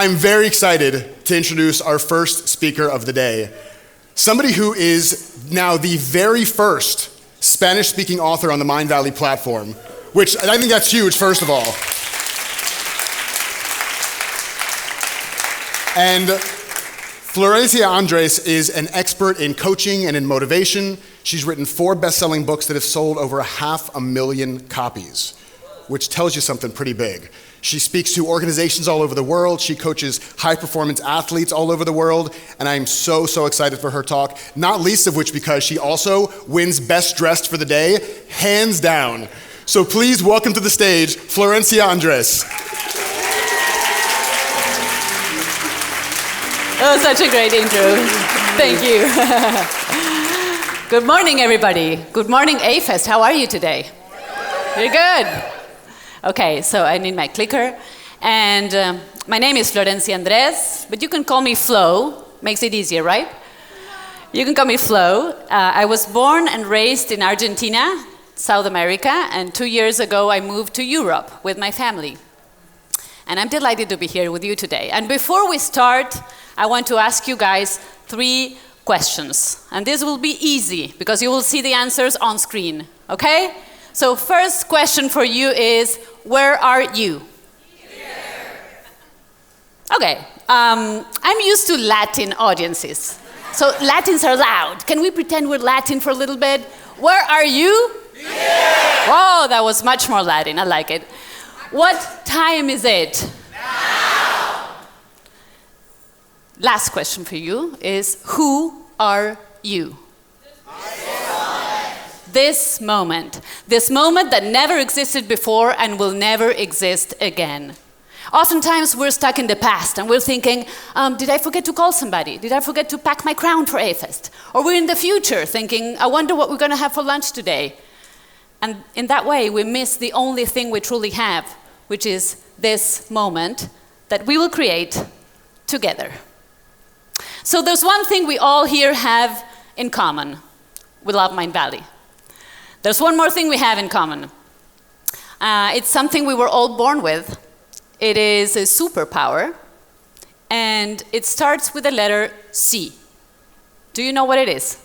I'm very excited to introduce our first speaker of the day. Somebody who is now the very first Spanish-speaking author on the Mindvalley platform, which I think that's huge, first of all. And Florencia Andres is an expert in coaching and in motivation. She's written 4 best-selling books that have sold over 500,000 copies, which tells you something pretty big. She speaks to organizations all over the world. She coaches high-performance athletes all over the world, and I'm so excited for her talk, not least of which because she also wins Best Dressed for the day, hands down. So please welcome to the stage, Florencia Andres. Oh, such a great intro. Thank you. Good morning, everybody. Good morning, A-Fest. How are you today? You're good. Okay, so I need my clicker. And my name is Florencia Andres, but you can call me Flo. Makes it easier, right? You can call me Flo. I was born and raised in Argentina, South America, and 2 years ago I moved to Europe with my family. And I'm delighted to be here with you today. And before we start, I want to ask you guys 3 questions. And this will be easy because you will see the answers on screen, okay? So first question for you is, where are you? Here. Okay, I'm used to Latin audiences. So Latins are loud. Can we pretend we're Latin for a little bit? Where are you? Here. Oh, that was much more Latin, I like it. What time is it? Now. Last question for you is, who are you? This moment. This moment that never existed before and will never exist again. Oftentimes we're stuck in the past and we're thinking, did I forget to call somebody? Did I forget to pack my crown for A-Fest? Or we're in the future thinking, I wonder what we're going to have for lunch today. And in that way we miss the only thing we truly have, which is this moment that we will create together. So there's one thing we all here have in common. We love Mindvalley. There's one more thing we have in common. It's something we were all born with. It is a superpower, and it starts with the letter C. Do you know what it is?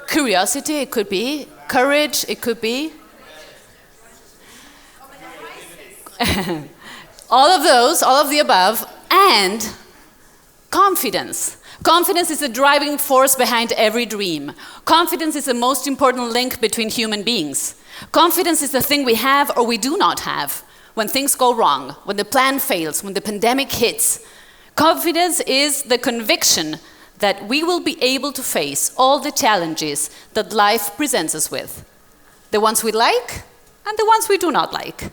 Curiosity, it could be. Courage, it could be. All of those, all of the above, and confidence. Confidence is the driving force behind every dream. Confidence is the most important link between human beings. Confidence is the thing we have or we do not have when things go wrong, when the plan fails, when the pandemic hits. Confidence is the conviction that we will be able to face all the challenges that life presents us with. The ones we like and the ones we do not like.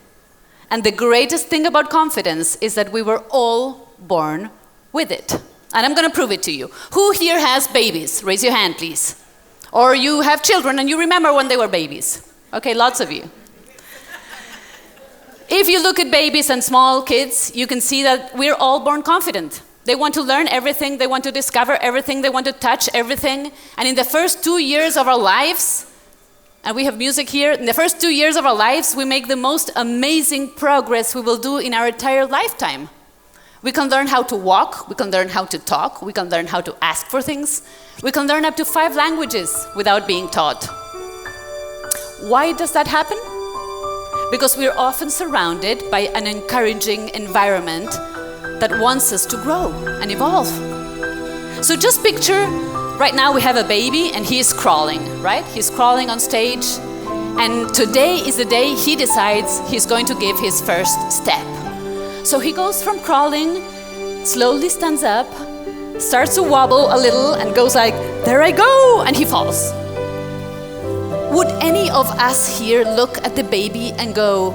And the greatest thing about confidence is that we were all born with it. And I'm going to prove it to you. Who here has babies? Raise your hand, please. Or you have children and you remember when they were babies. Okay, lots of you. If you look at babies and small kids, you can see that we're all born confident. They want to learn everything, they want to discover everything, they want to touch everything. And in the first 2 years of our lives, and we have music here, in the first 2 years of our lives, we make the most amazing progress we will do in our entire lifetime. We can learn how to walk, we can learn how to talk, we can learn how to ask for things. We can learn up to 5 languages without being taught. Why does that happen? Because we're often surrounded by an encouraging environment that wants us to grow and evolve. So just picture, right now we have a baby and he is crawling, right? He's crawling on stage, and today is the day he decides he's going to give his first step. So he goes from crawling, slowly stands up, starts to wobble a little and goes like, there I go, and he falls. Would any of us here look at the baby and go,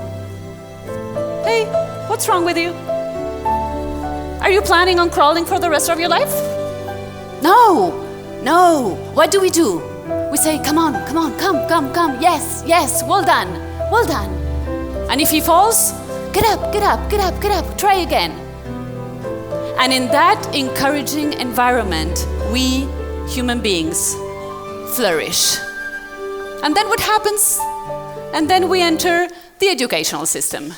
hey, what's wrong with you? Are you planning on crawling for the rest of your life? No. What do? We say, come on, come, yes, well done. And if he falls, get up, try again. And in that encouraging environment, we human beings flourish. And then what happens? And then we enter the educational system.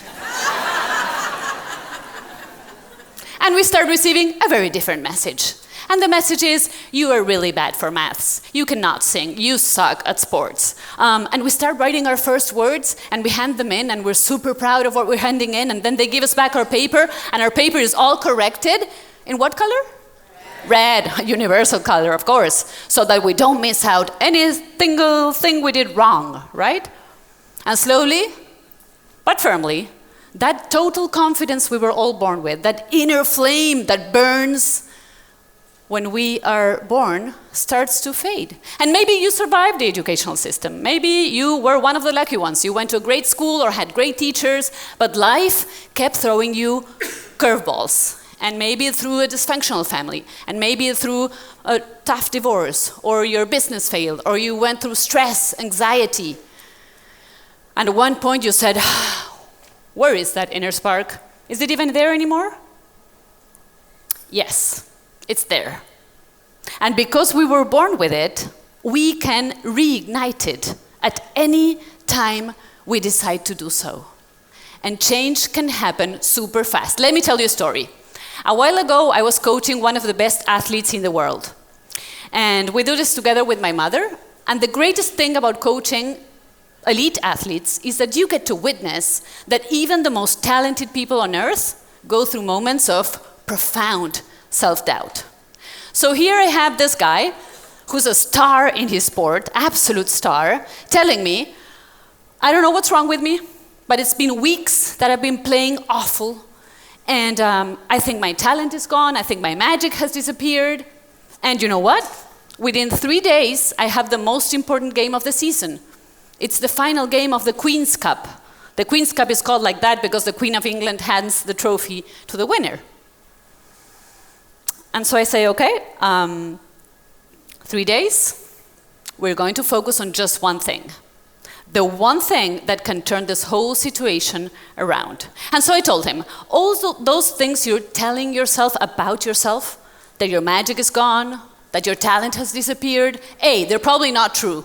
And we start receiving a very different message. And the message is, you are really bad for maths. You cannot sing. You suck at sports. And we start writing our first words, and we hand them in, and we're super proud of what we're handing in. And then they give us back our paper, and our paper is all corrected. In what color? Red, a universal color, of course, so that we don't miss out any single thing we did wrong, right? And slowly, but firmly, that total confidence we were all born with, that inner flame that burns when we are born, starts to fade. And maybe you survived the educational system. Maybe you were one of the lucky ones. You went to a great school or had great teachers, but life kept throwing you curveballs. And maybe through a dysfunctional family, and maybe through a tough divorce, or your business failed, or you went through stress, anxiety. And at one point you said, where is that inner spark? Is it even there anymore? Yes, it's there. And because we were born with it, we can reignite it at any time we decide to do so. And change can happen super fast. Let me tell you a story. A while ago, I was coaching one of the best athletes in the world. And we do this together with my mother. And the greatest thing about coaching elite athletes is that you get to witness that even the most talented people on earth go through moments of profound self-doubt. So here I have this guy who's a star in his sport, absolute star, telling me, I don't know what's wrong with me, but it's been weeks that I've been playing awful. And I think my talent is gone. I think my magic has disappeared. And you know what? Within 3 days, I have the most important game of the season. It's the final game of the Queen's Cup. The Queen's Cup is called like that because the Queen of England hands the trophy to the winner. And so I say, okay, 3 days, we're going to focus on just one thing. The one thing that can turn this whole situation around. And so I told him, all those things you're telling yourself about yourself, that your magic is gone, that your talent has disappeared, A, they're probably not true.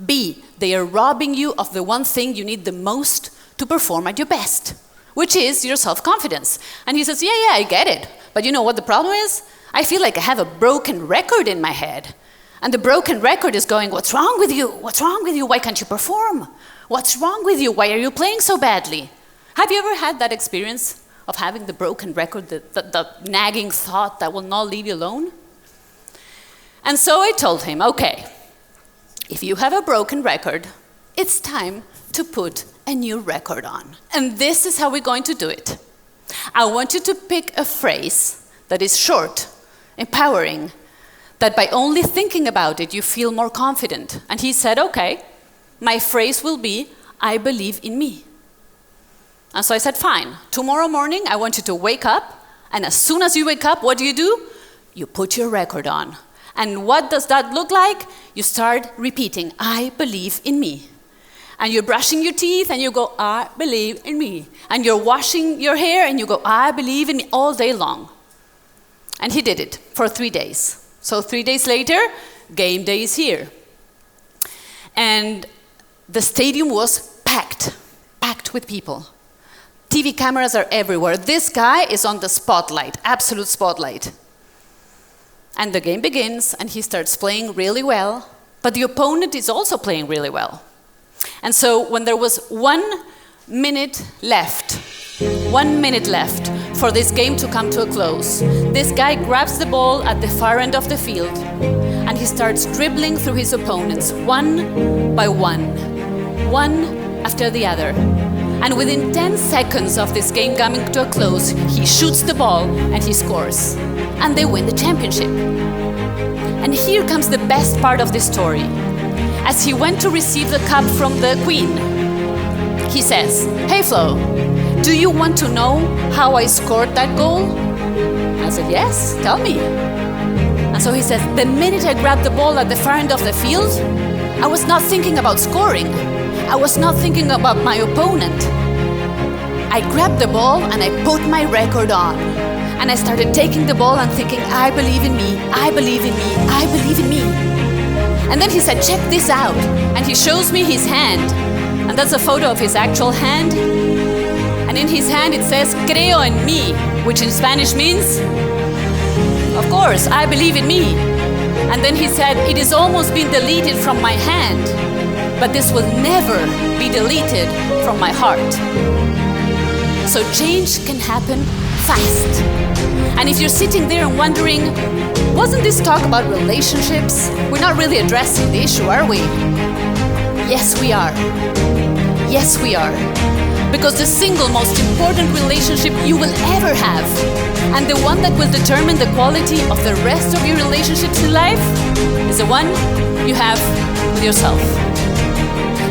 B, they are robbing you of the one thing you need the most to perform at your best, which is your self-confidence. And he says, yeah, I get it. But you know what the problem is? I feel like I have a broken record in my head. And the broken record is going, what's wrong with you? What's wrong with you? Why can't you perform? What's wrong with you? Why are you playing so badly? Have you ever had that experience of having the broken record, the nagging thought that will not leave you alone? And so I told him, okay, if you have a broken record, it's time to put a new record on. And this is how we're going to do it. I want you to pick a phrase that is short, empowering, that by only thinking about it, you feel more confident. And he said, okay, my phrase will be, I believe in me. And so I said, fine, tomorrow morning, I want you to wake up, and as soon as you wake up, what do? You put your record on. And what does that look like? You start repeating, I believe in me. And you're brushing your teeth, and you go, I believe in me. And you're washing your hair, and you go, I believe in me, all day long. And he did it for 3 days. So 3 days later, game day is here. And the stadium was packed with people. TV cameras are everywhere. This guy is on the spotlight, absolute spotlight. And the game begins, and he starts playing really well, but the opponent is also playing really well. And so when there was 1 minute left for this game to come to a close, this guy grabs the ball at the far end of the field, and he starts dribbling through his opponents one by one after the other. And within 10 seconds of this game coming to a close, he shoots the ball and he scores. And they win the championship. And here comes the best part of the story. As he went to receive the cup from the Queen, he says, hey Flo, do you want to know how I scored that goal? I said, yes, tell me. And so he says, the minute I grabbed the ball at the far end of the field, I was not thinking about scoring. I was not thinking about my opponent. I grabbed the ball and I put my record on. And I started taking the ball and thinking, I believe in me, I believe in me, I believe in me. And then he said, check this out. And he shows me his hand. And that's a photo of his actual hand. And in his hand it says, creo en mí. which in Spanish means, of course, I believe in me. And then he said, it is almost been deleted from my hand, but this will never be deleted from my heart. So change can happen fast. And if you're sitting there and wondering, wasn't this talk about relationships? We're not really addressing the issue, are we? Yes, we are. Yes, we are. Because the single most important relationship you will ever have, and the one that will determine the quality of the rest of your relationships in life, is the one you have with yourself.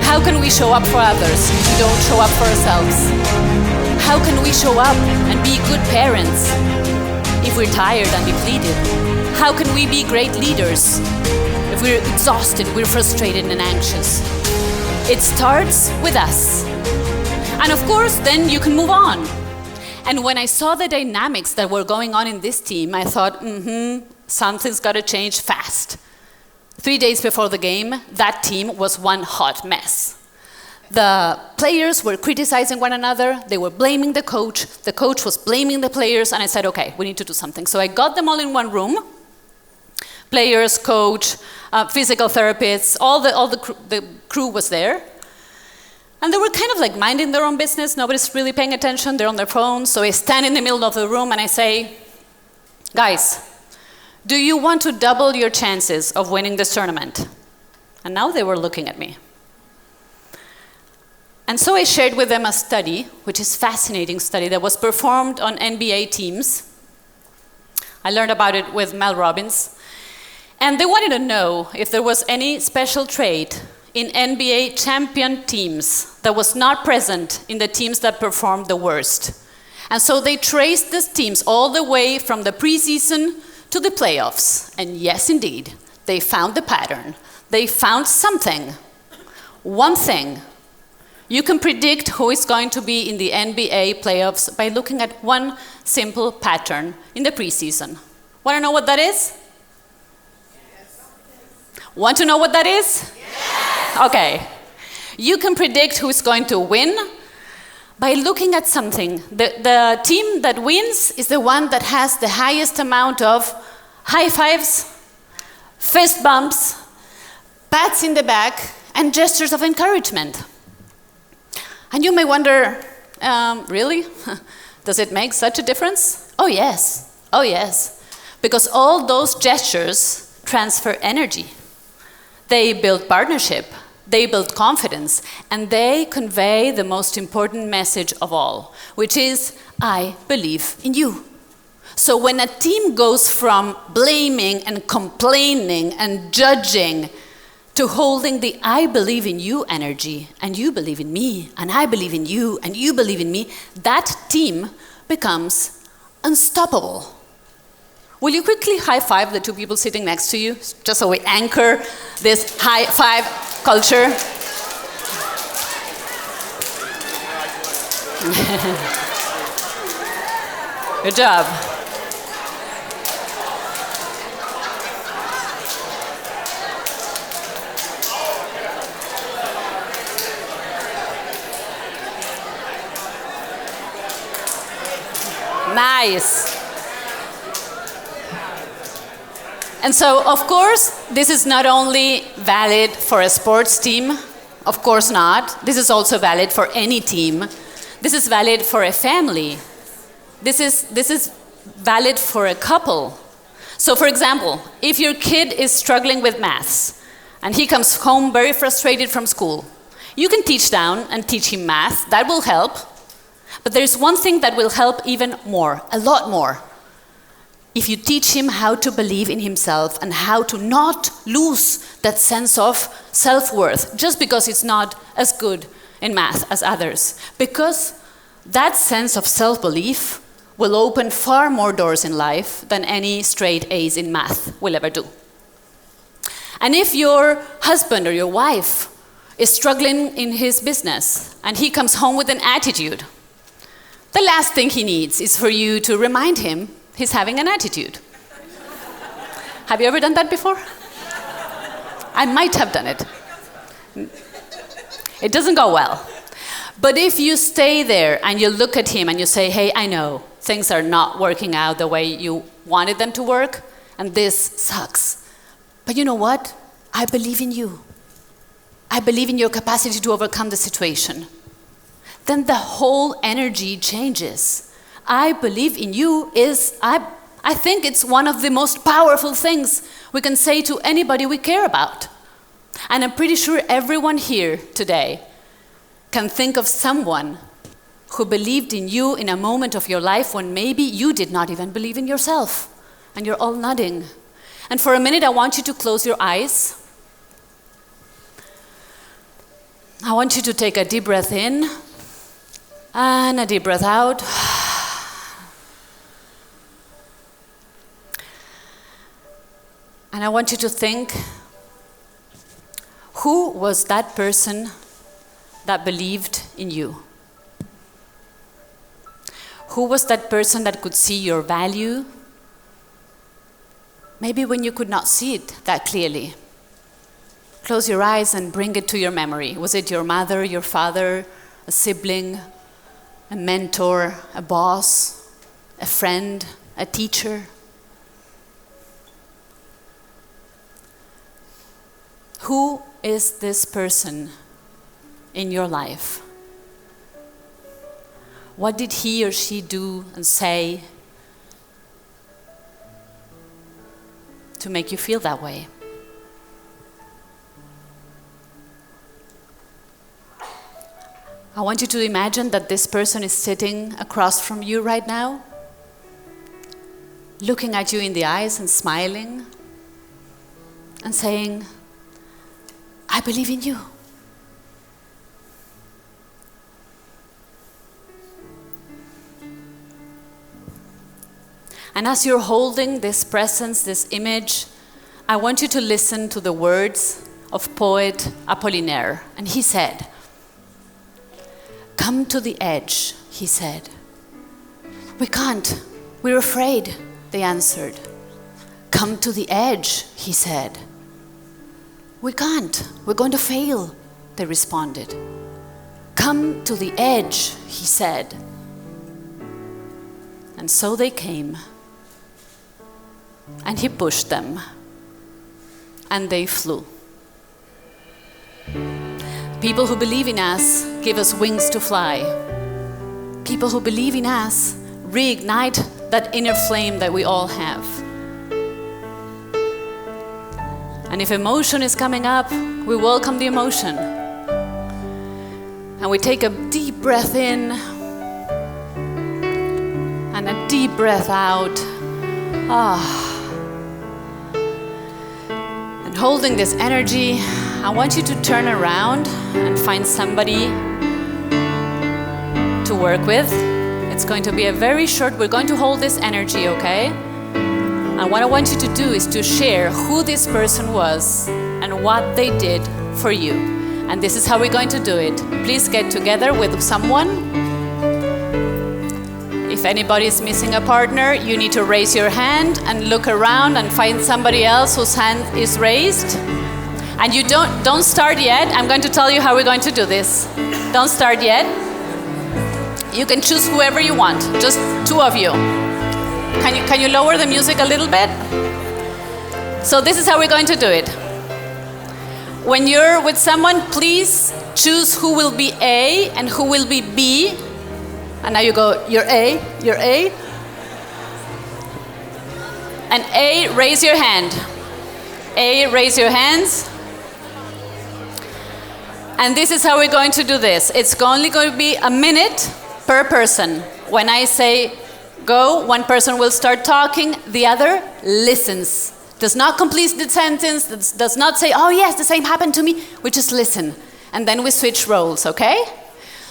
How can we show up for others if we don't show up for ourselves? How can we show up and be good parents if we're tired and depleted? How can we be great leaders if we're exhausted, we're frustrated and anxious? It starts with us. And of course, then you can move on. And when I saw the dynamics that were going on in this team, I thought, something's got to change fast. 3 days before the game, that team was one hot mess. The players were criticizing one another, they were blaming the coach was blaming the players, and I said, okay, we need to do something. So I got them all in one room, players, coach, physical therapists, all the crew was there. And they were kind of like minding their own business, nobody's really paying attention, they're on their phones. So I stand in the middle of the room and I say, guys, do you want to double your chances of winning this tournament? And now they were looking at me. And so I shared with them a study, which is a fascinating study that was performed on NBA teams. I learned about it with Mel Robbins. And they wanted to know if there was any special trait in NBA champion teams that was not present in the teams that performed the worst. And so they traced these teams all the way from the preseason to the playoffs. And yes, indeed, they found the pattern. They found something, one thing. You can predict who is going to be in the NBA playoffs by looking at one simple pattern in the preseason. Want to know what that is? Yes. Want to know what that is? Yes. Okay. You can predict who is going to win by looking at something. The team that wins is the one that has the highest amount of high fives, fist bumps, pats in the back, and gestures of encouragement. And you may wonder, really? Does it make such a difference? Oh yes, oh yes. Because all those gestures transfer energy. They build partnership, they build confidence, and they convey the most important message of all, which is, I believe in you. So when a team goes from blaming and complaining and judging to holding the I believe in you energy, and you believe in me, and I believe in you, and you believe in me, that team becomes unstoppable. Will you quickly high five the two people sitting next to you, just so we anchor this high five culture? Good job. Nice. And so, of course, this is not only valid for a sports team, of course not. This is also valid for any team. This is valid for a family. This is valid for a couple. So, for example, if your kid is struggling with maths and he comes home very frustrated from school, you can teach down and teach him math. That will help. But there's one thing that will help even more, a lot more. If you teach him how to believe in himself and how to not lose that sense of self-worth just because it's not as good in math as others. Because that sense of self-belief will open far more doors in life than any straight A's in math will ever do. And if your husband or your wife is struggling in his business and he comes home with an attitude, the last thing he needs is for you to remind him he's having an attitude. Have you ever done that before? I might have done it. It doesn't go well. But if you stay there and you look at him and you say, hey, I know, things are not working out the way you wanted them to work, and this sucks. But you know what? I believe in you. I believe in your capacity to overcome the situation. Then the whole energy changes. I believe in you I think it's one of the most powerful things we can say to anybody we care about. And I'm pretty sure everyone here today can think of someone who believed in you in a moment of your life when maybe you did not even believe in yourself. And you're all nodding. And for a minute, I want you to close your eyes. I want you to take a deep breath in and a deep breath out. And I want you to think, who was that person that believed in you? Who was that person that could see your value? Maybe when you could not see it that clearly. Close your eyes and bring it to your memory. Was it your mother, your father, a sibling, a mentor, a boss, a friend, a teacher? Who is this person in your life? What did he or she do and say to make you feel that way? I want you to imagine that this person is sitting across from you right now, looking at you in the eyes and smiling and saying, I believe in you. And as you're holding this presence, this image, I want you to listen to the words of poet Apollinaire. And he said, "Come to the edge," he said. "We can't. We're afraid," they answered. "Come to the edge," he said. "We can't. We're going to fail," they responded. "Come to the edge," he said. And so they came. And he pushed them. And they flew. People who believe in us give us wings to fly. People who believe in us reignite that inner flame that we all have. And if emotion is coming up, we welcome the emotion. And we take a deep breath in and a deep breath out. And holding this energy, I want you to turn around and find somebody to work with. It's going to be a very short, we're going to hold this energy, okay? And what I want you to do is to share who this person was and what they did for you. And this is how we're going to do it. Please get together with someone. If anybody is missing a partner, you need to raise your hand and look around and find somebody else whose hand is raised. And you don't start yet. I'm going to tell you how we're going to do this. Don't start yet. You can choose whoever you want, just two of you. Can you lower the music a little bit? So this is how we're going to do it. When you're with someone, please choose who will be A and who will be B. And now you go, you're A, you're A. And A, raise your hand. A, raise your hands. And this is how we're going to do this. It's only going to be a minute per person. When I say go, one person will start talking, the other listens. Does not complete the sentence, does not say, oh yes, the same happened to me. We just listen. And then we switch roles, okay?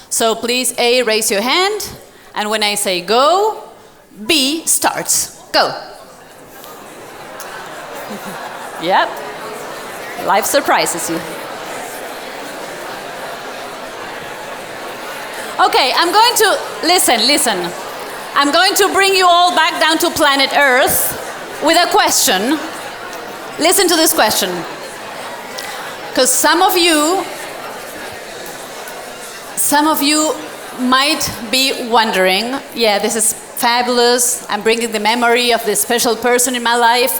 So please, A, raise your hand. And when I say go, B starts. Go. Yep. Life surprises you. Okay, I'm going to, listen. I'm going to bring you all back down to planet Earth with a question. Listen to this question. Because some of you might be wondering, yeah, this is fabulous. I'm bringing the memory of this special person in my life.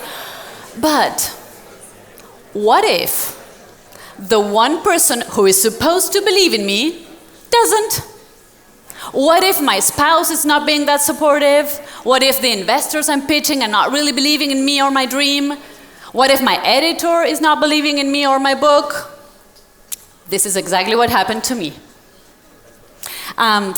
But what if the one person who is supposed to believe in me doesn't? What if my spouse is not being that supportive? What if the investors I'm pitching are not really believing in me or my dream? What if my editor is not believing in me or my book? This is exactly what happened to me.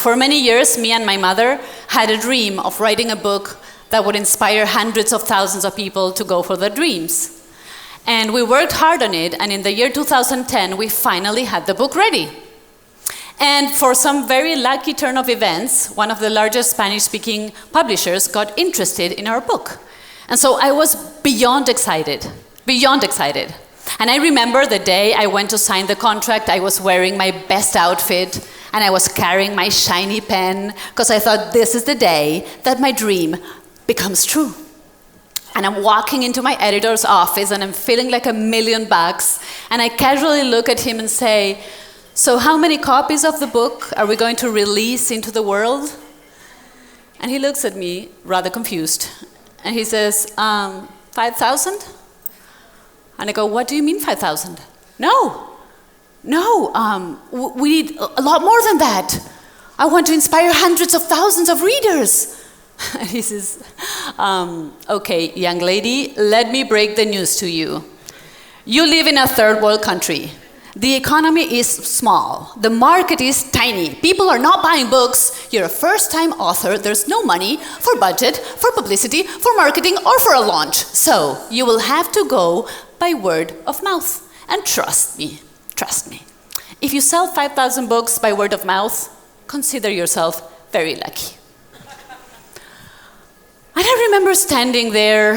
For many years, me and my mother had a dream of writing a book that would inspire hundreds of thousands of people to go for their dreams. And we worked hard on it, and in the year 2010, we finally had the book ready. And for some very lucky turn of events, one of the largest Spanish-speaking publishers got interested in our book. And so I was beyond excited, beyond excited. And I remember the day I went to sign the contract, I was wearing my best outfit, and I was carrying my shiny pen, because I thought this is the day that my dream becomes true. And I'm walking into my editor's office, and I'm feeling like $1,000,000, and I casually look at him and say, "So how many copies of the book are we going to release into the world?" And he looks at me rather confused, and he says, 5,000? And I go, "What do you mean 5,000? No, we need a lot more than that. I want to inspire hundreds of thousands of readers." And he says, "Okay, young lady, let me break the news to you. You live in a third world country. The economy is small. The market is tiny. People are not buying books. You're a first-time author. There's no money for budget, for publicity, for marketing, or for a launch. So you will have to go by word of mouth. And trust me. If you sell 5,000 books by word of mouth, consider yourself very lucky." And I remember standing there.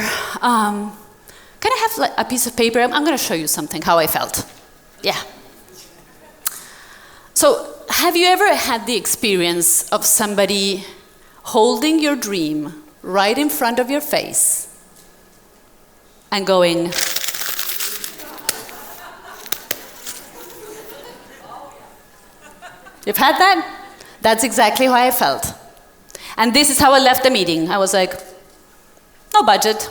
Can I have a piece of paper? I'm going to show you something, how I felt. Yeah. So, have you ever had the experience of somebody holding your dream right in front of your face and going, "You've had that?" That's exactly how I felt. And this is how I left the meeting. I was like, no budget,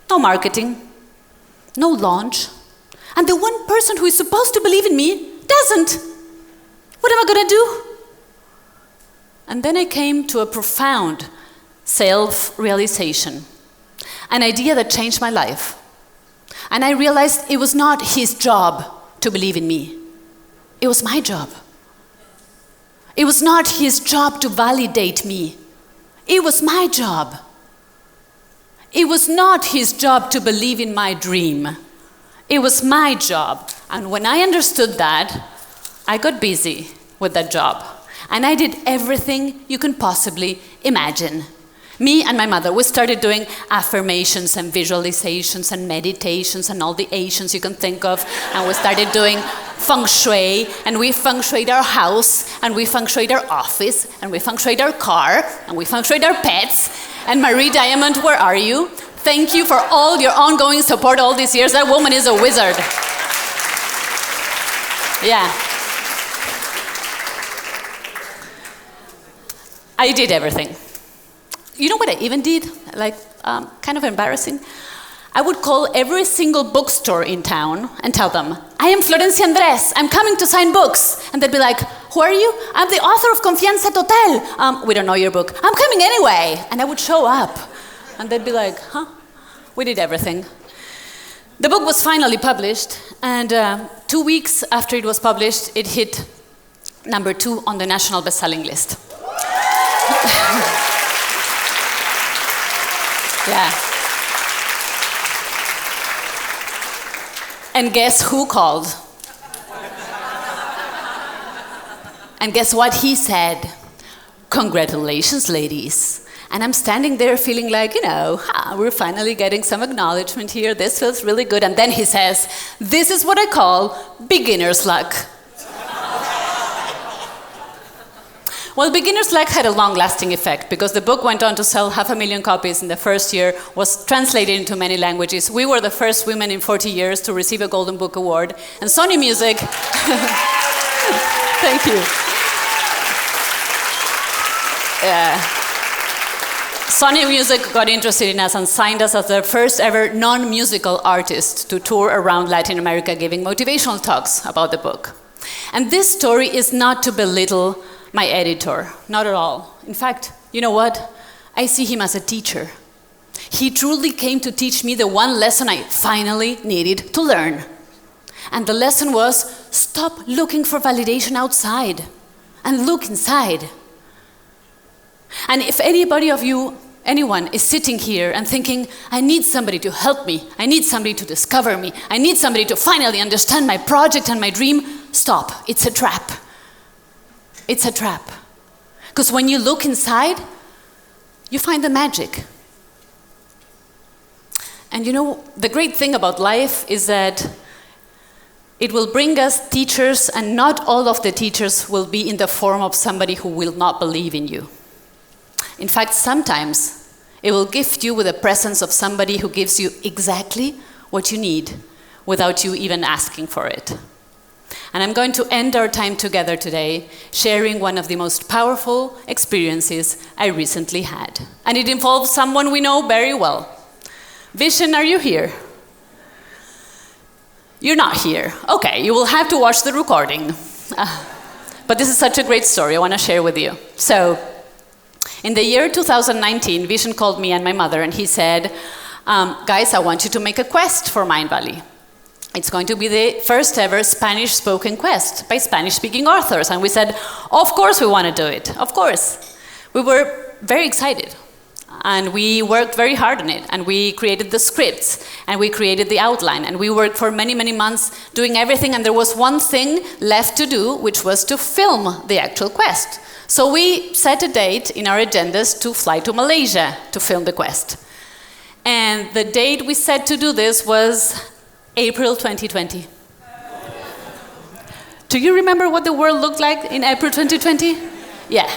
no marketing, no launch. And the one person who is supposed to believe in me doesn't. What am I going to do? And then I came to a profound self-realization, an idea that changed my life. And I realized it was not his job to believe in me. It was my job. It was not his job to validate me. It was my job. It was not his job to believe in my dream. It was my job. And when I understood that, I got busy with that job. And I did everything you can possibly imagine. Me and my mother, we started doing affirmations and visualizations and meditations and all the Asians you can think of. And we started doing feng shui, and we feng shuied our house, and we feng shuied our office, and we feng shuied our car, and we feng shuied our pets. And Marie Diamond, where are you? Thank you for all your ongoing support all these years. That woman is a wizard. Yeah. I did everything. You know what I even did? Like, kind of embarrassing. I would call every single bookstore in town and tell them, "I am Florencia Andres, I'm coming to sign books." And they'd be like, "Who are you?" "I'm the author of Confianza Total." "We don't know your book." "I'm coming anyway." And I would show up. And they'd be like, "Huh?" We did everything. The book was finally published, and 2 weeks after it was published, it hit #2 on the national best-selling list. Yeah. And guess who called? And guess what he said? "Congratulations, ladies." And I'm standing there feeling like, we're finally getting some acknowledgement here. This feels really good. And then he says, "This is what I call beginner's luck." Well, beginner's luck had a long-lasting effect because the book went on to sell 500,000 copies in the first year, was translated into many languages. We were the first women in 40 years to receive a Golden Book Award. And Sony Music, thank you. Sony Music got interested in us and signed us as their first ever non-musical artist to tour around Latin America giving motivational talks about the book. And this story is not to belittle my editor, not at all. In fact, you know what? I see him as a teacher. He truly came to teach me the one lesson I finally needed to learn. And the lesson was, stop looking for validation outside and look inside. And if anyone is sitting here and thinking, I need somebody to help me, I need somebody to discover me, I need somebody to finally understand my project and my dream, stop. It's a trap. It's a trap. Because when you look inside, you find the magic. And you know, the great thing about life is that it will bring us teachers, and not all of the teachers will be in the form of somebody who will not believe in you. In fact, sometimes it will gift you with the presence of somebody who gives you exactly what you need without you even asking for it. And I'm going to end our time together today sharing one of the most powerful experiences I recently had. And it involves someone we know very well. Vision, are you here? You're not here. Okay, you will have to watch the recording. But this is such a great story I want to share with you. So, in the year 2019, Vision called me and my mother and he said, guys, I want you to make a quest for Mindvalley. It's going to be the first ever Spanish spoken quest by Spanish speaking authors. And we said, of course we want to do it, of course. We were very excited. And we worked very hard on it, and we created the scripts, and we created the outline, and we worked for many, many months doing everything, and there was one thing left to do, which was to film the actual quest. So we set a date in our agendas to fly to Malaysia to film the quest. And the date we set to do this was April 2020. Do you remember what the world looked like in April 2020? Yeah.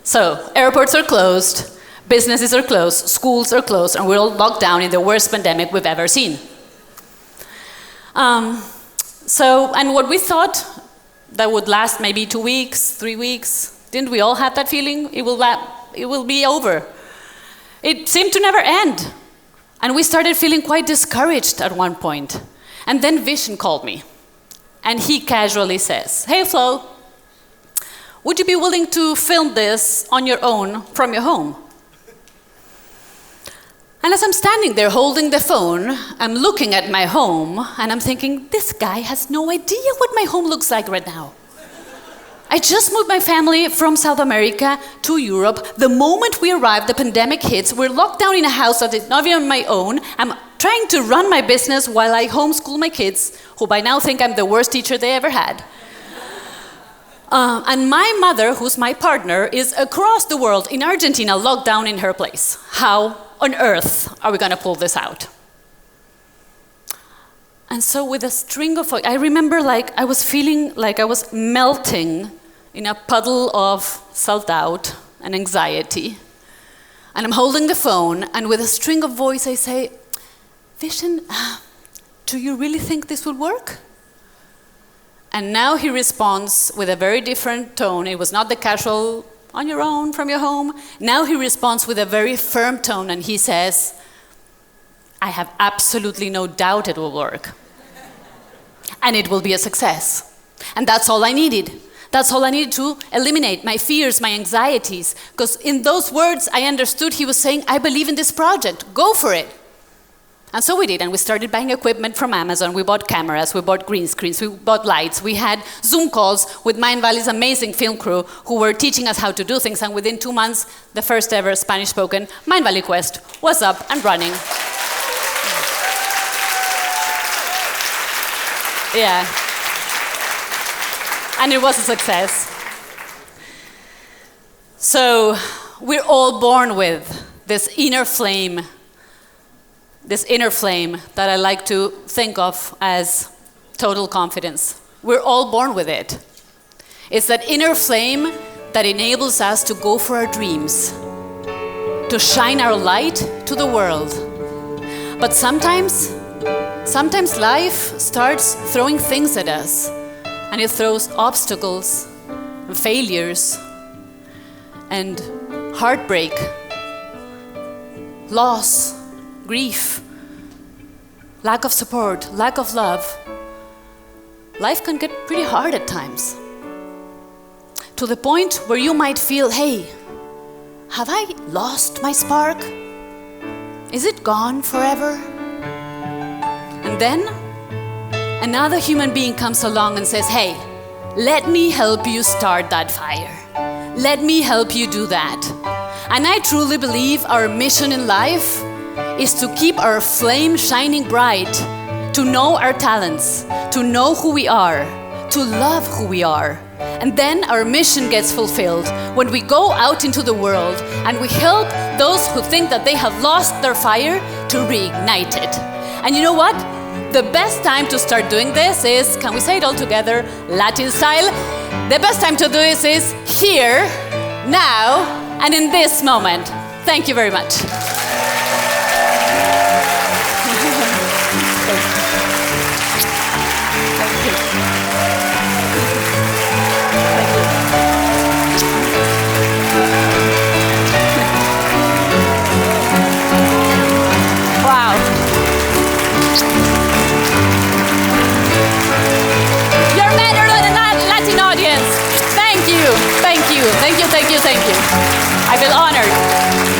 So airports are closed. Businesses are closed, schools are closed, and we're all locked down in the worst pandemic we've ever seen. And what we thought that would last maybe 2 weeks, 3 weeks, didn't we all have that feeling? It will be over. It seemed to never end. And we started feeling quite discouraged at one point. And then Vision called me. And he casually says, hey Flo, would you be willing to film this on your own from your home? And as I'm standing there holding the phone, I'm looking at my home and I'm thinking, this guy has no idea what my home looks like right now. I just moved my family from South America to Europe. The moment we arrived, the pandemic hits. We're locked down in a house that is not even my own. I'm trying to run my business while I homeschool my kids, who by now think I'm the worst teacher they ever had. And my mother, who's my partner, is across the world in Argentina, locked down in her place. How on earth are we going to pull this out? And so with a string of, I remember I was feeling like I was melting in a puddle of self-doubt and anxiety. And I'm holding the phone, and with a string of voice I say, Vision, do you really think this will work? And now he responds with a very different tone. It was not the casual, on your own, from your home. Now he responds with a very firm tone, and he says, I have absolutely no doubt it will work. And it will be a success. And that's all I needed. That's all I needed to eliminate my fears, my anxieties. Because in those words, I understood he was saying, I believe in this project, go for it. And so we did, and we started buying equipment from Amazon. We bought cameras, we bought green screens, we bought lights. We had Zoom calls with Mindvalley's amazing film crew who were teaching us how to do things. And within 2 months, the first ever Spanish-spoken Mindvalley Quest was up and running. Yeah. And it was a success. So we're all born with this inner flame that I like to think of as total confidence. We're all born with it. It's that inner flame that enables us to go for our dreams, to shine our light to the world. But sometimes life starts throwing things at us, and it throws obstacles and failures and heartbreak loss, grief, lack of support, lack of love, life can get pretty hard at times. To the point where you might feel, hey, have I lost my spark? Is it gone forever? And then another human being comes along and says, hey, let me help you start that fire. Let me help you do that. And I truly believe our mission in life is to keep our flame shining bright, to know our talents, to know who we are, to love who we are. And then our mission gets fulfilled when we go out into the world and we help those who think that they have lost their fire to reignite it. And you know what? The best time to start doing this is, can we say it all together, Latin style? The best time to do this is here, now, and in this moment. Thank you very much. Thank you. I feel honored.